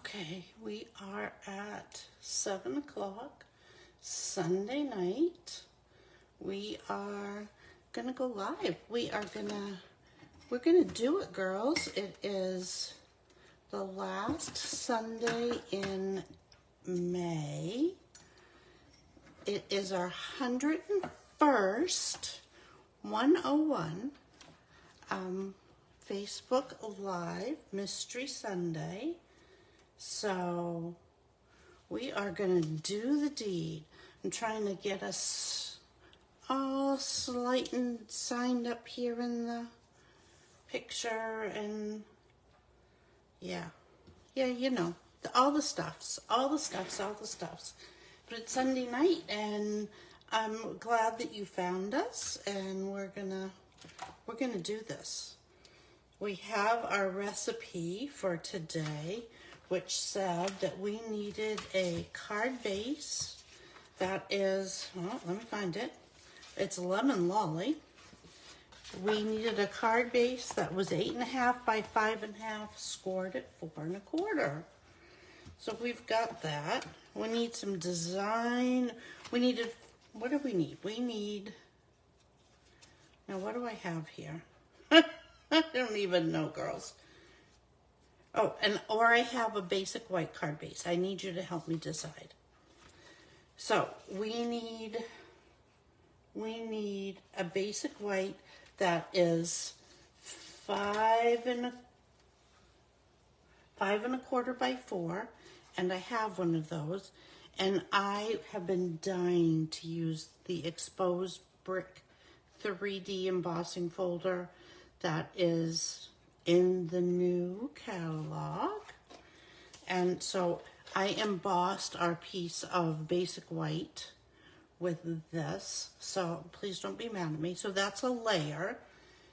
Okay, we are at 7 o'clock Sunday night. We are gonna go live. We're gonna do it, girls. It is the last Sunday in May. It is our 101st 101 Facebook Live Mystery Sunday. So we are going to do the deed. I'm trying to get us all signed up here in the picture and yeah, you know, all the stuffs. But it's Sunday night and I'm glad that you found us and we're gonna do this. We have our recipe for today, which said that we needed a card base that is, well, let me find it. It's Lemon Lolly. We needed a card base that was 8.5 by 5.5, scored at 4 1/4. So we've got that. We need some design. What do we need? Now what do I have here? I don't even know, girls. Oh, or I have a basic white card base. I need you to help me decide. So we need a basic white that is 5 1/4 by 4, and I have one of those. And I have been dying to use the Exposed Brick 3D embossing folder that is in the new catalog. And so I embossed our piece of basic white with this, so please don't be mad at me. So that's a layer.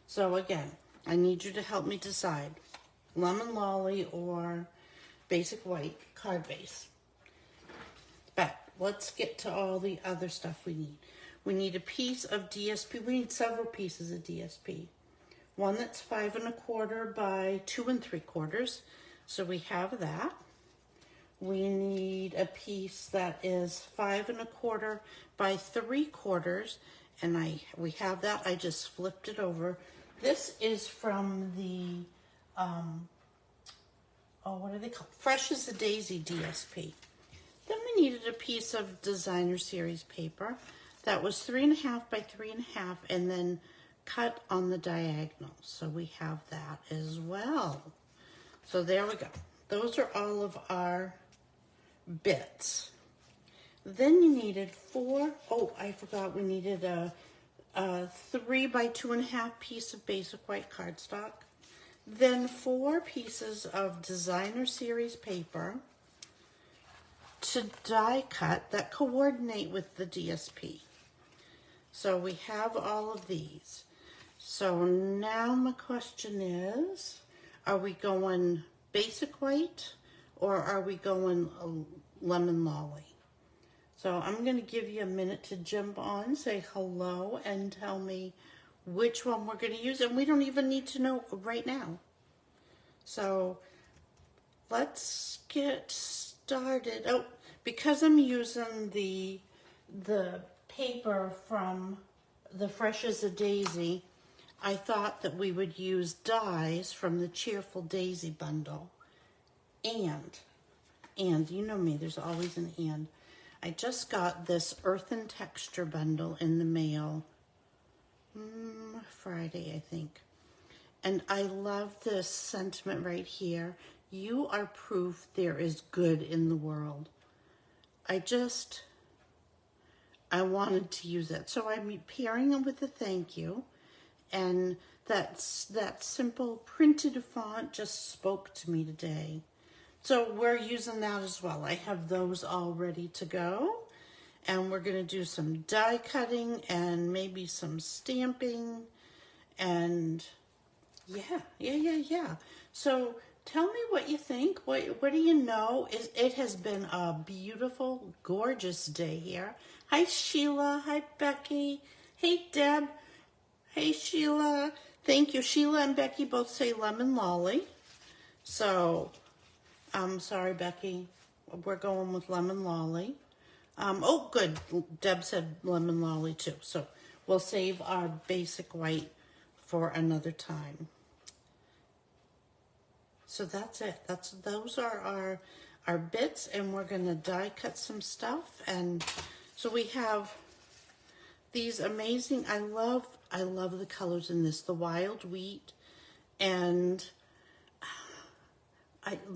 So again, I need you to help me decide, Lemon Lolly or basic white card base. But let's get to all the other stuff we need. We need a piece of DSP. We need several pieces of DSP. One that's 5 1/4 by 2 3/4. So we have that. We need a piece that is 5 1/4 by 3/4, and we have that. I just flipped it over. This is from the what are they called? Fresh as a Daisy DSP. Then we needed a piece of Designer Series paper that was 3.5 by 3.5, and then cut on the diagonal. So we have that as well. So there we go. Those are all of our bits. Then you needed 4, oh, I forgot we needed a 3 by 2.5 piece of basic white cardstock. Then 4 pieces of Designer Series paper to die cut that coordinate with the DSP. So we have all of these. So now my question is, are we going basic white or are we going Lemon Lolly? So I'm going to give you a minute to jump on, say hello, and tell me which one we're going to use. And we don't even need to know right now. So let's get started. Oh, because I'm using the paper from the Fresh as a Daisy, I thought that we would use dies from the Cheerful Daisy bundle. And you know me, there's always an and. I just got this Earth and Texture bundle in the mail Friday, I think. And I love this sentiment right here. You are proof there is good in the world. I wanted to use that. So I'm pairing them with a thank you. And that simple printed font just spoke to me today. So we're using that as well. I have those all ready to go. And we're going to do some die cutting and maybe some stamping. And yeah. So tell me what you think. What do you know? It has been a beautiful, gorgeous day here. Hi, Sheila. Hi, Becky. Hey, Deb. Hey, Sheila. Thank you. Sheila and Becky both say Lemon Lolly. So Sorry, Becky. We're going with Lemon Lolly. Oh, good. Deb said Lemon Lolly too. So we'll save our basic white for another time. So that's it. Those are our bits, and we're gonna die cut some stuff. And so we have these amazing. I love the colors in this. The wild wheat and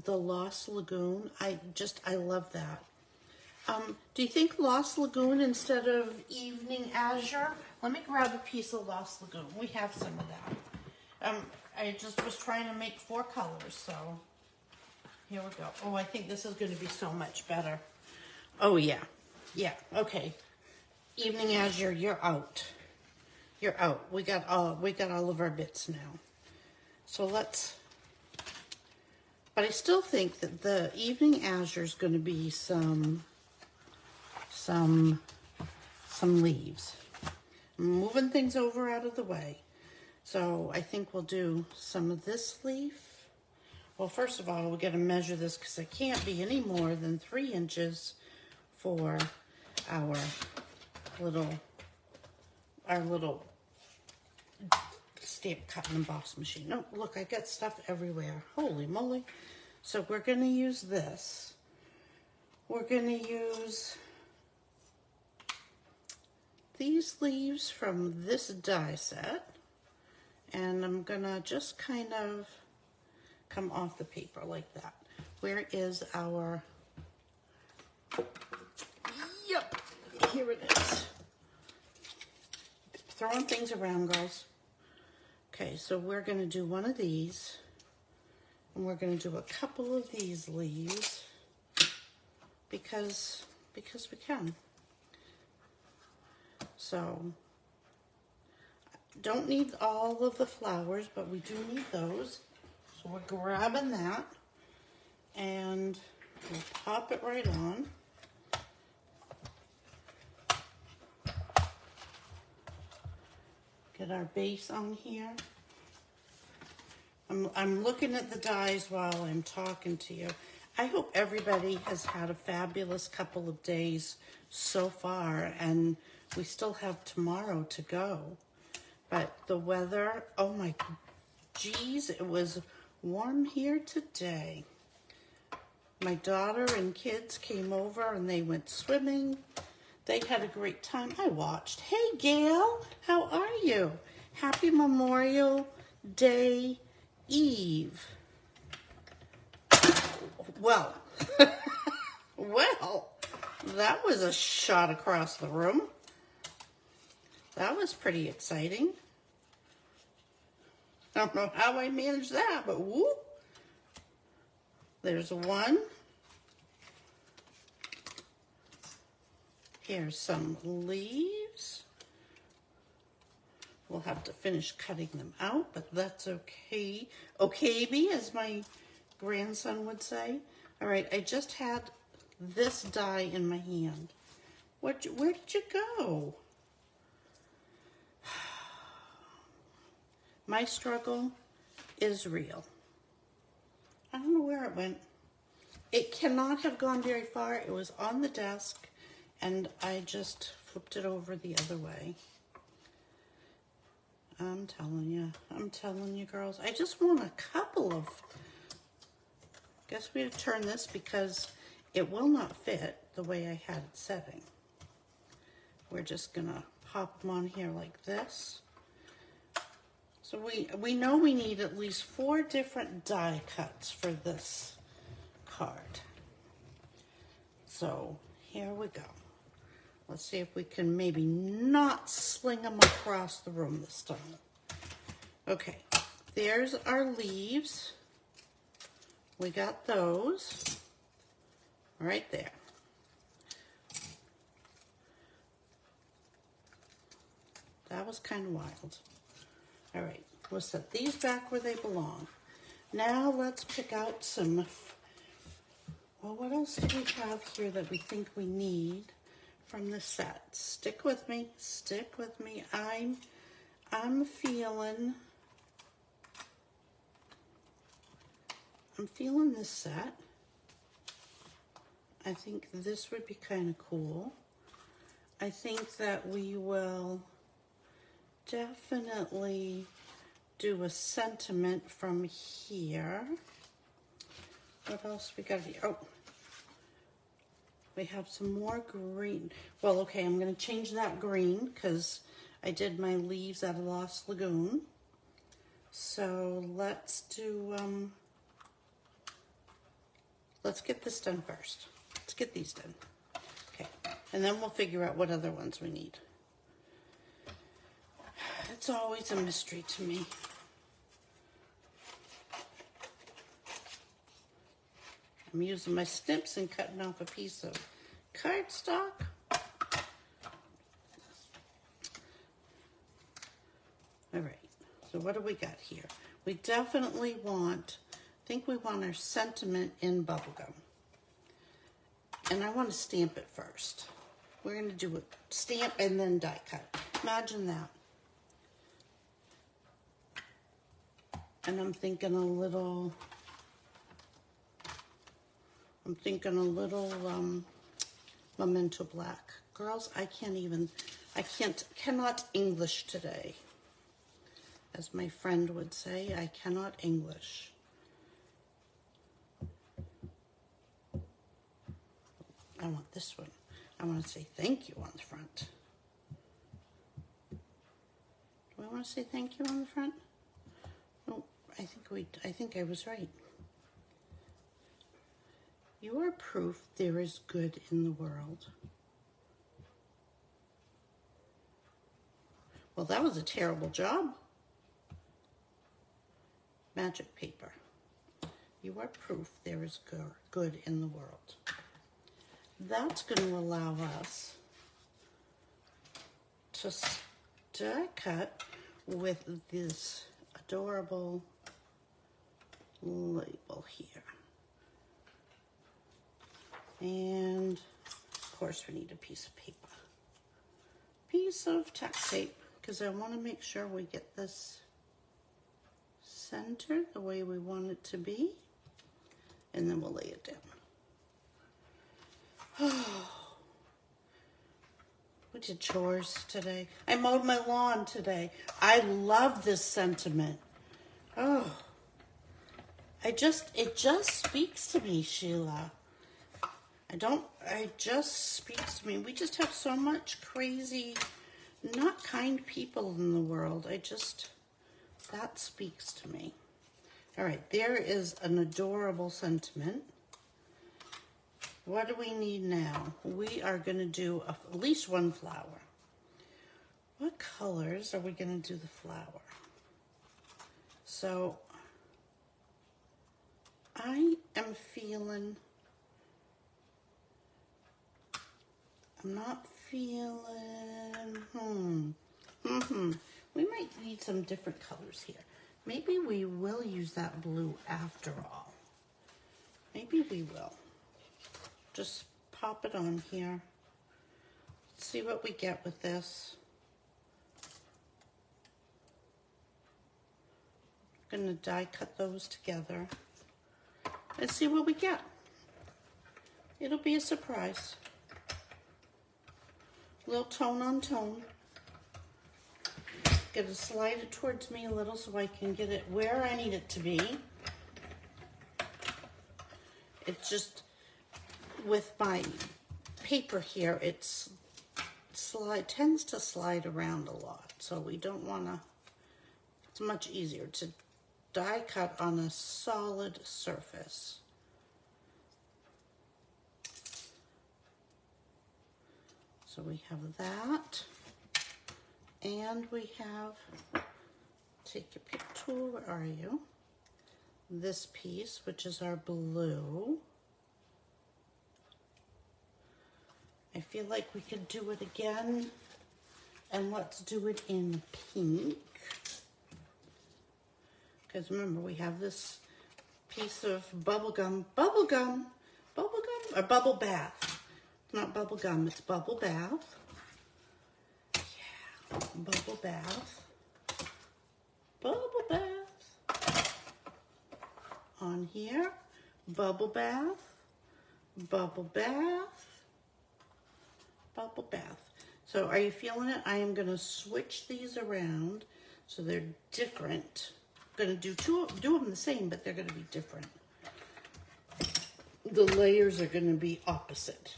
the Lost Lagoon. I love that. Do you think Lost Lagoon instead of Evening Azure? Let me grab a piece of Lost Lagoon. We have some of that. I just was trying to make 4 colors, so here we go. Oh, I think this is going to be so much better. Oh, yeah. Yeah, okay. Evening Azure, you're out. You're out. We got all of our bits now. So let's... But I still think that the Evening Azure is going to be some leaves. I'm moving things over out of the way. So I think we'll do some of this leaf. Well, first of all, we got to measure this because it can't be any more than 3 inches for our little stamp cut and emboss machine. Oh, look, I got stuff everywhere. Holy moly. So we're going to use this. We're going to use these leaves from this die set. And I'm going to just kind of come off the paper like that. Where is our... Yep, here it is. Throwing things around, girls. Okay, so we're going to do one of these, and we're going to do a couple of these leaves because we can. So, don't need all of the flowers, but we do need those. So we're grabbing that, and we'll pop it right on. Get our base on here. I'm looking at the dies while I'm talking to you. I hope everybody has had a fabulous couple of days so far, and we still have tomorrow to go. But the weather, oh my geez, it was warm here today. My daughter and kids came over and they went swimming. They had a great time. I watched. Hey, Gail, how are you? Happy Memorial Day Eve. Well, well, that was a shot across the room. That was pretty exciting. I don't know how I managed that, but whoop. There's one. Here's some leaves. We'll have to finish cutting them out, but that's okay. Okay, as my grandson would say. All right, I just had this die in my hand. Where did you go? My struggle is real. I don't know where it went. It cannot have gone very far. It was on the desk, and I just flipped it over the other way. I'm telling you, girls. I just want a couple of... Guess we have to turn this because it will not fit the way I had it setting. We're just gonna pop them on here like this. So we know we need at least 4 different die cuts for this card. So here we go. Let's see if we can maybe not sling them across the room this time. Okay, there's our leaves. We got those right there. That was kind of wild. All right, we'll set these back where they belong. Now let's pick out some, well, what else do we have here that we think we need from the set? Stick with me, stick with me. I'm feeling this set. I think this would be kind of cool. I think that we will definitely do a sentiment from here. What else we got here? Oh, we have some more green. Well, okay, I'm going to change that green because I did my leaves out of Lost Lagoon. So let's do, let's get this done first. Let's get these done. Okay, and then we'll figure out what other ones we need. It's always a mystery to me. I'm using my snips and cutting off a piece of cardstock. All right, so what do we got here? We definitely want, I think we want our sentiment in bubblegum. And I want to stamp it first. We're going to do a stamp and then die cut. Imagine that. And I'm thinking a little Memento Black. Girls, I cannot English today. As my friend would say, I cannot English. I want this one. I want to say thank you on the front. Do I want to say thank you on the front? No, I think I was right. You are proof there is good in the world. Well, that was a terrible job. Magic paper. You are proof there is good in the world. That's going to allow us to die cut with this adorable label here. And of course we need a piece of paper. Piece of tack tape, because I want to make sure we get this centered the way we want it to be. And then we'll lay it down. We did chores today. I mowed my lawn today. I love this sentiment. Oh, it just speaks to me, Sheila. It just speaks to me. We just have so much crazy, not kind people in the world. That speaks to me. All right, there is an adorable sentiment. What do we need now? We are going to do at least one flower. What colors are we going to do the flower? So I am feeling, I'm not feeling, we might need some different colors here. Maybe we will use that blue after all. Maybe we will. Just pop it on here. See what we get with this. I'm going to die cut those together. Let's see what we get. It'll be a surprise. A little tone on tone. Gonna slide it towards me a little so I can get it where I need it to be. It's just, with my paper here, it tends to slide around a lot. So we don't wanna, it's much easier to die cut on a solid surface. So we have that. And we have, take your pick tool, where are you? This piece, which is our blue. I feel like we could do it again, and let's do it in pink. Because remember, we have this piece of bubble bath. Not bubble gum, it's bubble bath. Bubble bath on here, bubble bath, Bubble Bath, Bubble Bath. So are you feeling it? I am going to switch these around so they're different. I'm going to do them the same, but they're going to be different. The layers are going to be opposite.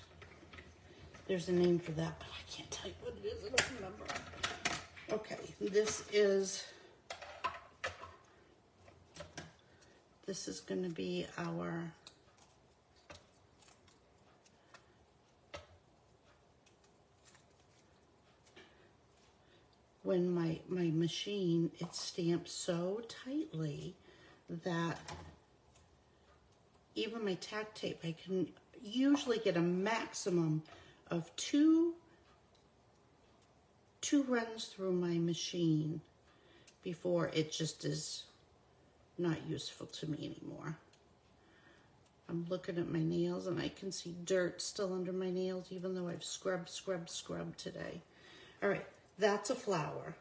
There's a name for that, but I can't tell you what it is. I don't remember. Okay, this is going to be our when my machine, it stamps so tightly that even my tack tape, I can usually get a maximum of two runs through my machine before it just is not useful to me anymore. I'm looking at my nails and I can see dirt still under my nails even though I've scrubbed today. All right, that's a flower.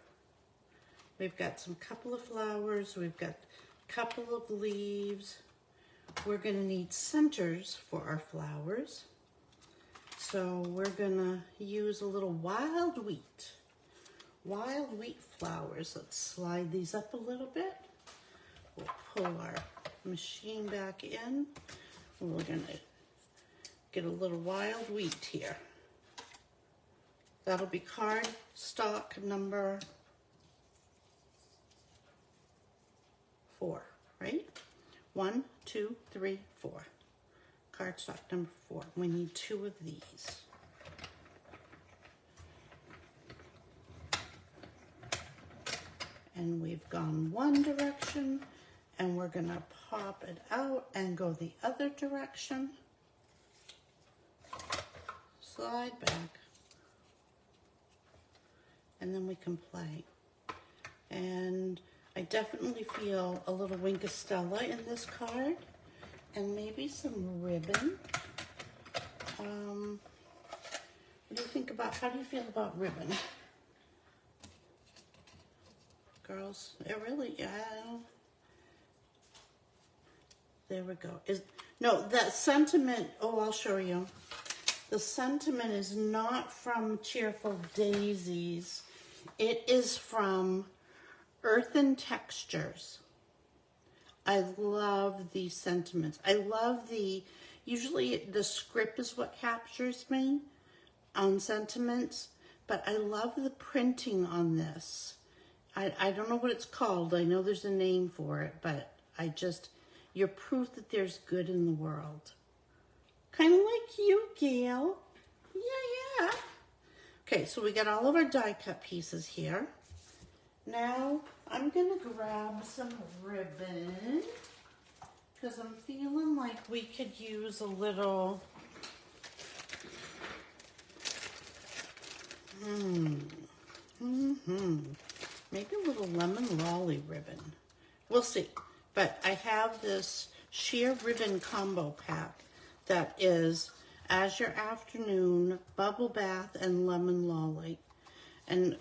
We've got some couple of flowers. We've got a couple of leaves. We're gonna need centers for our flowers. So we're gonna use a little wild wheat flowers. Let's slide these up a little bit. We'll pull our machine back in. We're gonna get a little wild wheat here. That'll be card stock number 4, right? 1, 2, 3, 4. Cardstock number 4. We need 2 of these. And we've gone one direction, and we're gonna pop it out and go the other direction. Slide back. And then we can play. And I definitely feel a little Wink of Stella in this card, and maybe some ribbon. What do you think about, how do you feel about ribbon? Girls, it really, yeah. There we go. No, that sentiment, oh, I'll show you. The sentiment is not from Cheerful Daisies. It is from Earthen Textures. I love these sentiments. I love usually the script is what captures me on sentiments, but I love the printing on this. I don't know what it's called. I know there's a name for it, but you're proof that there's good in the world. Kind of like you, Gail. Yeah. Okay, so we got all of our die cut pieces here. Now, I'm gonna grab some ribbon because I'm feeling like we could use a little, maybe a little lemon lolly ribbon. We'll see. But I have this sheer ribbon combo pack that is Azure Afternoon, Bubble Bath, and Lemon Lolly. And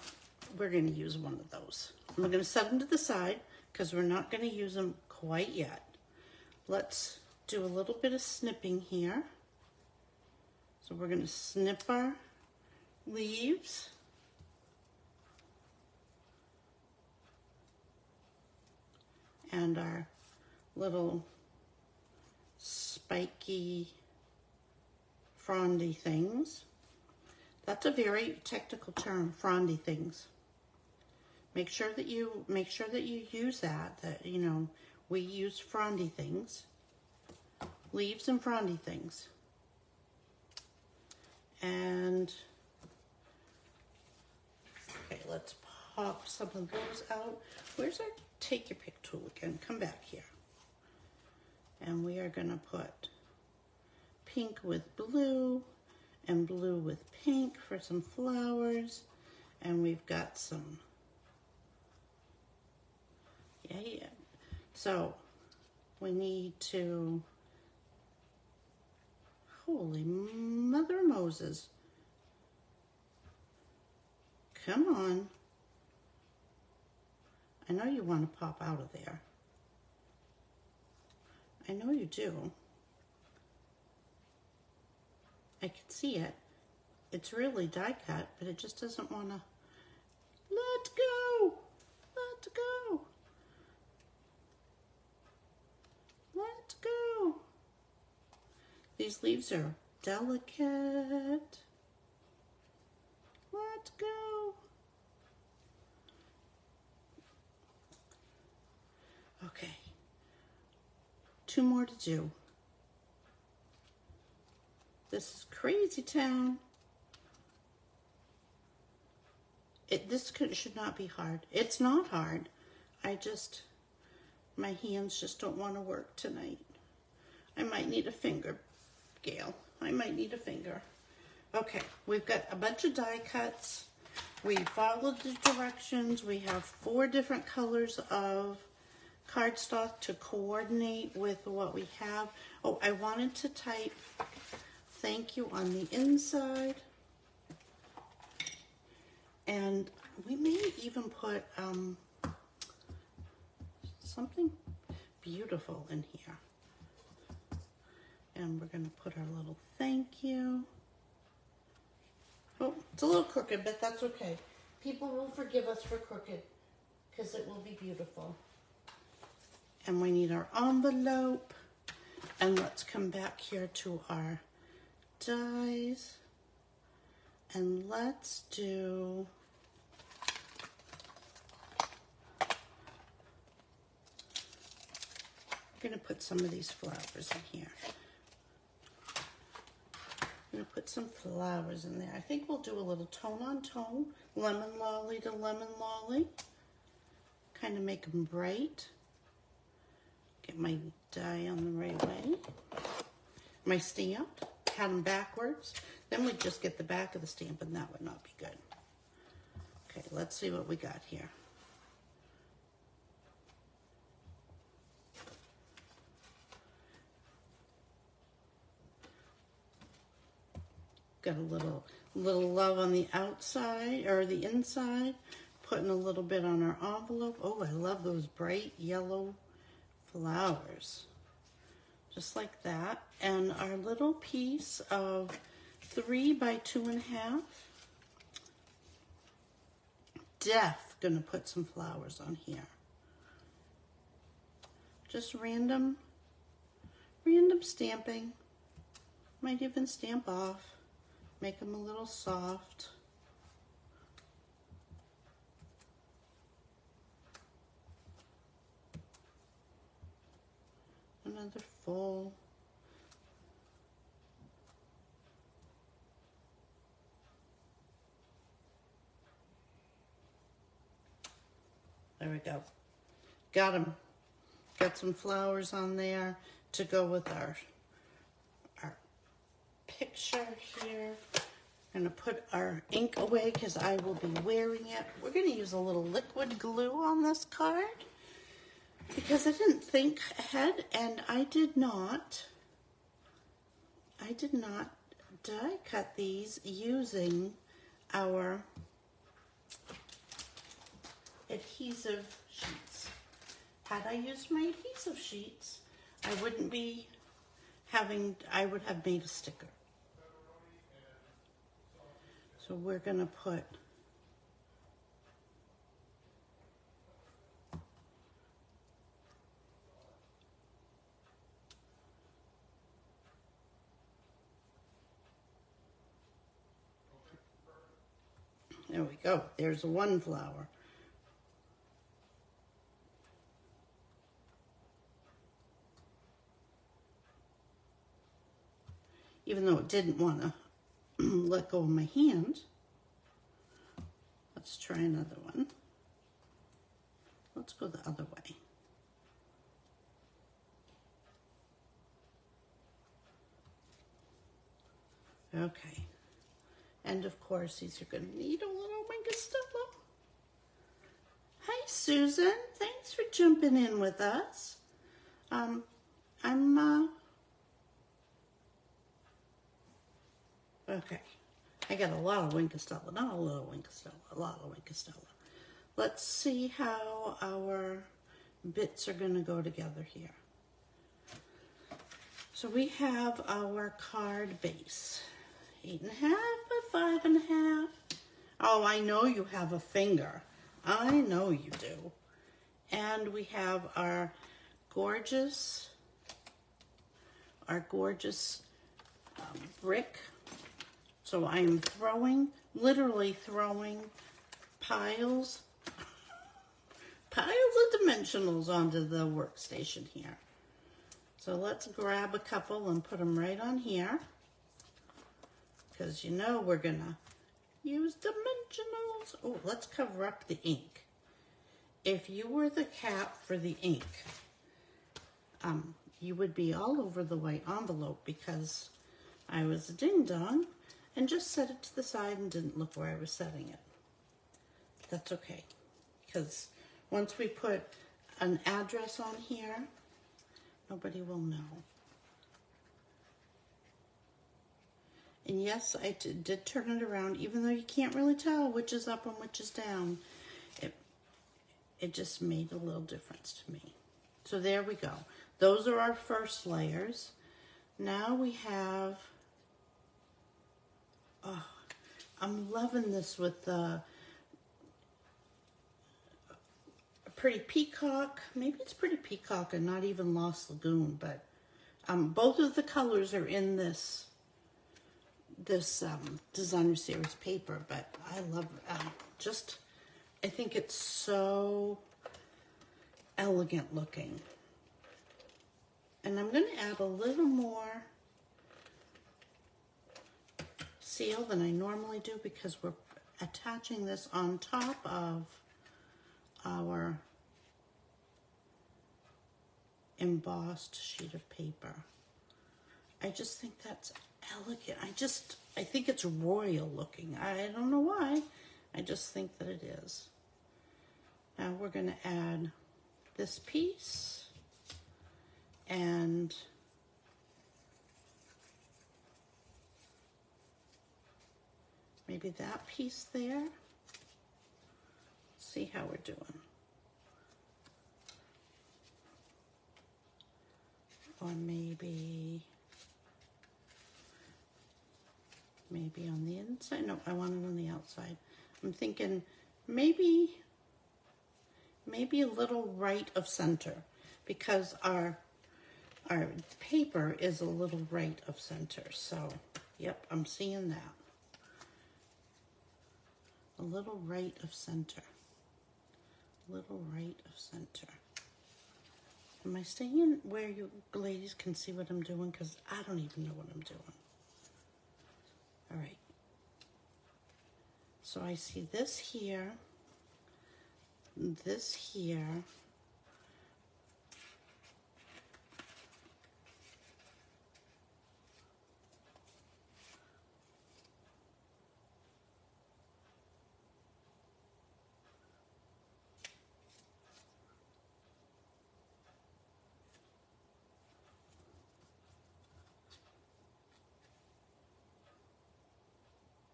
we're going to use one of those. I'm going to set them to the side because we're not going to use them quite yet. Let's do a little bit of snipping here. So we're going to snip our leaves. And our little spiky frondy things. That's a very technical term, frondy things. Make sure that you use that we use frondy things. Leaves and frondy things. And okay, let's pop some of those out. Where's our take your pick tool again? Come back here. And we are gonna put pink with blue and blue with pink for some flowers. And we've got some, yeah. So we need to, holy Mother Moses. Come on. I know you want to pop out of there. I know you do. I can see it. It's really die cut, but it just doesn't want to let go. Let go. Let go. These leaves are delicate. Let go. Okay. 2 more to do. This is Crazy Town. This should not be hard. It's not hard. My hands just don't want to work tonight. I might need a finger, Gail. I might need a finger. Okay, we've got a bunch of die cuts. We followed the directions. We have 4 different colors of cardstock to coordinate with what we have. Oh, I wanted to type thank you on the inside. And we may even put something beautiful in here. And we're going to put our little thank you. Oh, it's a little crooked, but that's okay. People will forgive us for crooked because it will be beautiful. And we need our envelope. And let's come back here to our dies. And let's do I'm going to put some of these flowers in here. I'm going to put some flowers in there. I think we'll do a little tone on tone, lemon lolly to lemon lolly. Kind of make them bright. Get my die on the right way. My stamp, had them backwards. Then we'd just get the back of the stamp and that would not be good. Okay, let's see what we got here. Got a little love on the outside or the inside, putting a little bit on our envelope. Oh, I love those bright yellow flowers. Just like that. And our little piece of 3 by 2.5. Gonna put some flowers on here. Just random stamping. Might even stamp off. Make them a little soft. Another full. There we go. Got them. Got some flowers on there to go with our picture here. I'm going to put our ink away because I will be wearing it. We're going to use a little liquid glue on this card because I didn't think ahead and I did not die cut these using our adhesive sheets. Had I used my adhesive sheets, I would have made a sticker. So we're going to put there we go. There's one flower. Even though it didn't want to let go of my hand. Let's try another one. Let's go the other way. Okay. And of course, these are going to need a little Winkostella. Hi, Susan. Thanks for jumping in with us. Okay. I got a lot of Winkostella, not a little Winkostella, a lot of Winkostella. Let's see how our bits are going to go together here. So we have our card base. 8.5 by 5.5. Oh, I know you have a finger. I know you do. And we have our gorgeous brick. So I am literally throwing piles of dimensionals onto the workstation here. So let's grab a couple and put them right on here, because you know we're gonna use dimensionals. Oh, let's cover up the ink. If you were the cap for the ink, you would be all over the white envelope, because I was a ding-dong and just set it to the side and didn't look where I was setting it. That's okay, because once we put an address on here, nobody will know. And yes, I did turn it around, even though you can't really tell which is up and which is down. It just made a little difference to me. So there we go. Those are our first layers. Now we have, oh, I'm loving this with the Pretty Peacock. Maybe it's Pretty Peacock and not even Lost Lagoon, but both of the colors are in this designer series paper. But I love I think it's so elegant looking. And I'm going to add a little more seal than I normally do, because we're attaching this on top of our embossed sheet of paper. I just think that's elegant. I think it's royal looking. I don't know why. I just think that it is. Now we're going to add this piece and maybe that piece there. Let's see how we're doing. Or maybe on the inside. No, I want it on the outside. I'm thinking maybe a little right of center, because our paper is a little right of center. So, yep, I'm seeing that. A little right of center. Little right of center. Am I staying where you ladies can see what I'm doing? Because I don't even know what I'm doing. All right. So I see this here, this here.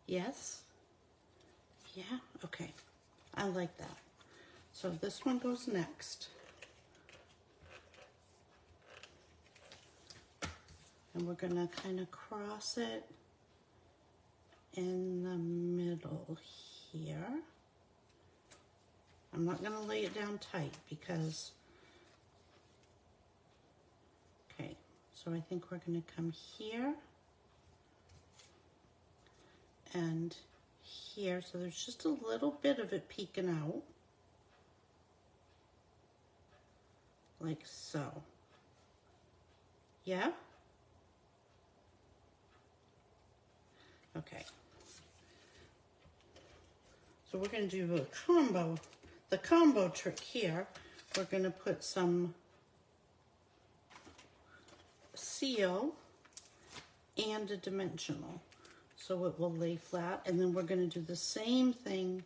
Yes? Yeah? Okay. I like that. So this one goes next. And we're going to kind of cross it in the middle here. I'm not going to lay it down tight because, okay, so I think we're going to come here and here, so there's just a little bit of it peeking out, like so. Yeah? Okay. So we're going to do the combo trick here. We're going to put some seal and a dimensional, so it will lay flat, and then we're going to do the same thing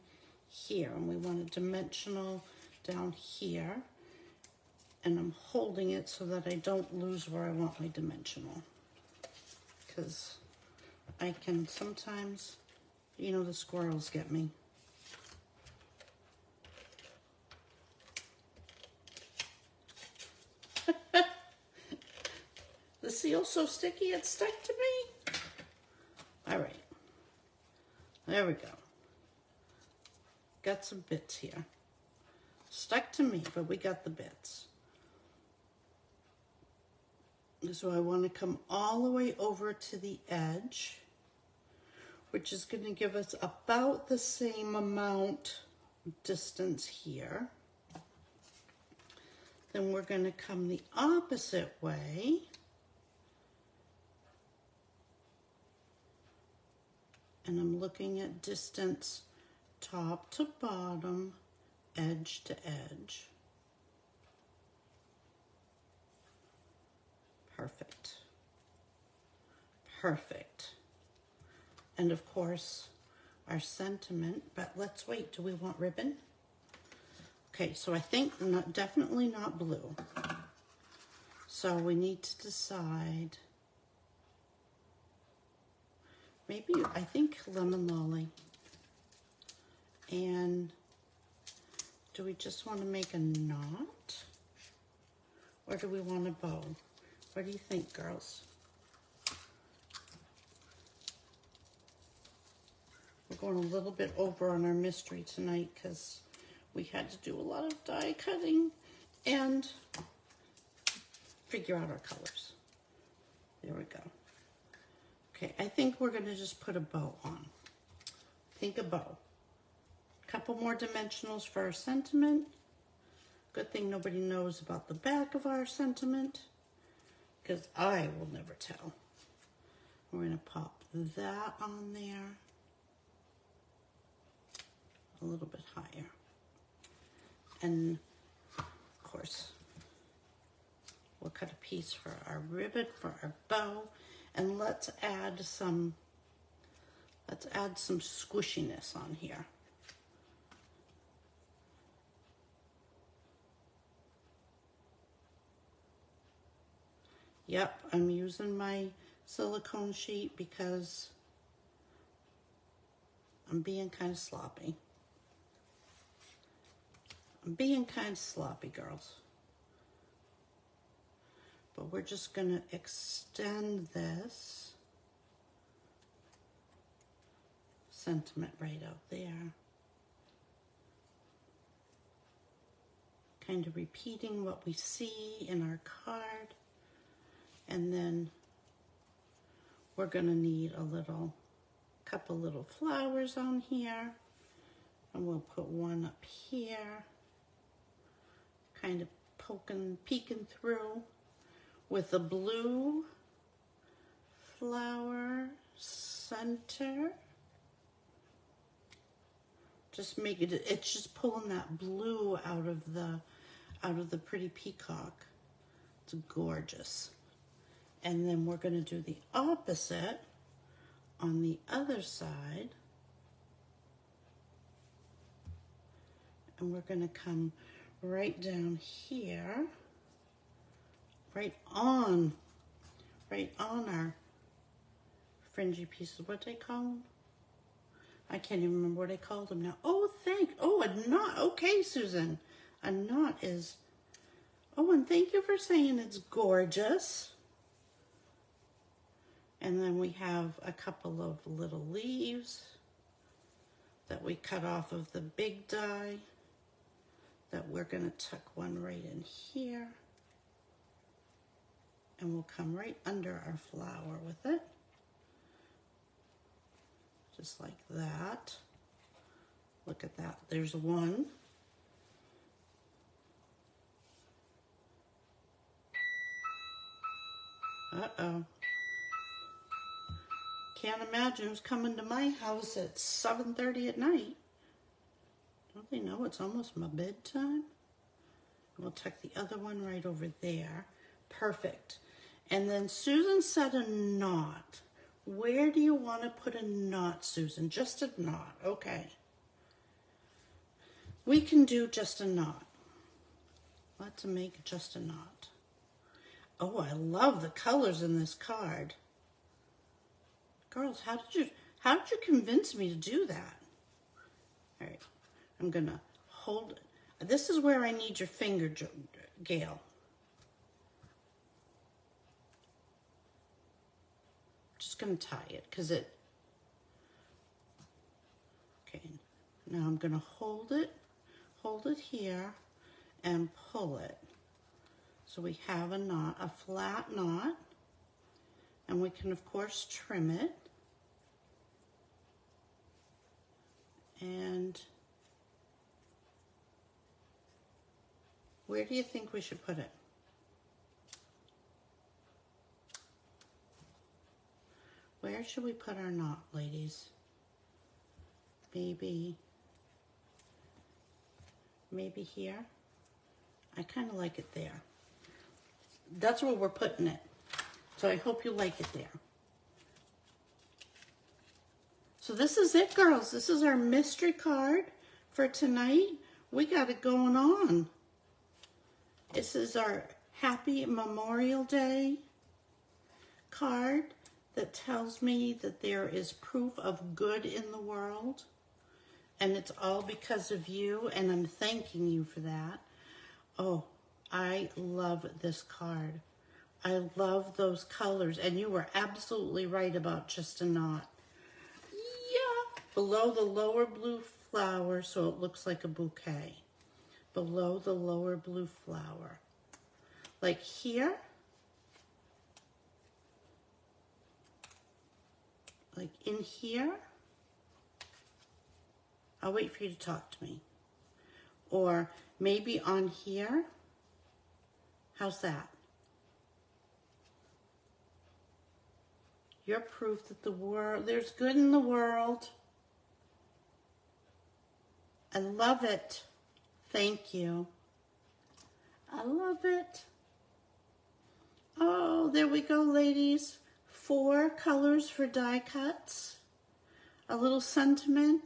here, and we want a dimensional down here, and I'm holding it so that I don't lose where I want my dimensional, because I can sometimes, you know, the squirrels get me. The seal's so sticky, it's stuck to me. All right. There we go. Got some bits here. Stuck to me, but we got the bits. So I want to come all the way over to the edge, which is going to give us about the same amount distance here. Then we're going to come the opposite way. And I'm looking at distance top to bottom, edge to edge. Perfect. Perfect. And of course, our sentiment, but let's wait, do we want ribbon? Okay, so I think definitely not blue. So we need to decide, maybe, I think lemon lolly. And do we just want to make a knot? Or do we want a bow? What do you think, girls? We're going a little bit over on our mystery tonight because we had to do a lot of die cutting and figure out our colors. There we go. Okay, I think we're going to just put a bow on. Think a bow. Couple more dimensionals for our sentiment. Good thing nobody knows about the back of our sentiment, because I will never tell. We're going to pop that on there a little bit higher. And of course, we'll cut a piece for our ribbon, for our bow, and let's add some squishiness on here. Yep, I'm using my silicone sheet because I'm being kind of sloppy. I'm being kind of sloppy, girls. But we're just going to extend this sentiment right out there. Kind of repeating what we see in our card. And then we're going to need a couple little flowers on here. And we'll put one up here, kind of peeking through with a blue flower center. Just make it, it's just pulling that blue out of the pretty peacock. It's gorgeous. And then we're going to do the opposite on the other side. And we're going to come right down here, right on our fringy pieces. What do they call them? I can't even remember what I called them now. Oh, a knot. Okay, Susan. A knot is, oh, and thank you for saying it's gorgeous. And then we have a couple of little leaves that we cut off of the big die that we're going to tuck one right in here. And we'll come right under our flower with it. Just like that. Look at that. There's one. Uh-oh. Can't imagine who's coming to my house at 7:30 at night. Don't they know it's almost my bedtime? We'll tuck the other one right over there. Perfect. And then Susan said a knot. Where do you want to put a knot, Susan? Just a knot. Okay. We can do just a knot. Let's make just a knot. Oh, I love the colors in this card. Girls, how did you convince me to do that? All right, I'm gonna hold it. This is where I need your finger, Gail. Just gonna tie it because Now I'm going to hold it here, and pull it. So we have a knot, a flat knot, and we can of course trim it. And where do you think we should put it? Where should we put our knot, ladies? Maybe here. I kind of like it there. That's where we're putting it. So I hope you like it there. So this is it, girls. This is our mystery card for tonight. We got it going on. This is our Happy Memorial Day card that tells me that there is proof of good in the world. And it's all because of you, and I'm thanking you for that. Oh, I love this card. I love those colors, and you were absolutely right about just a knot. Yeah, below the lower blue flower, so it looks like a bouquet. Below the lower blue flower. Like here. Like in here. I'll wait for you to talk to me. Or maybe on here. How's that? You're proof that there's good in the world. I love it. Thank you. I love it. Oh, there we go, ladies. 4 colors for die cuts. A little sentiment.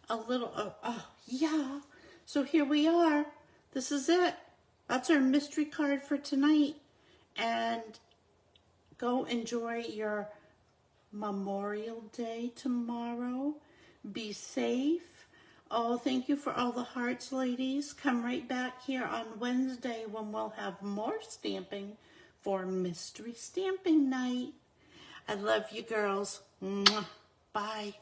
A little, oh, yeah. So here we are. This is it. That's our mystery card for tonight. And go enjoy your Memorial Day tomorrow. Be safe. Oh, thank you for all the hearts, ladies. Come right back here on Wednesday when we'll have more stamping for Mystery Stamping Night. I love you, girls. Mwah. Bye.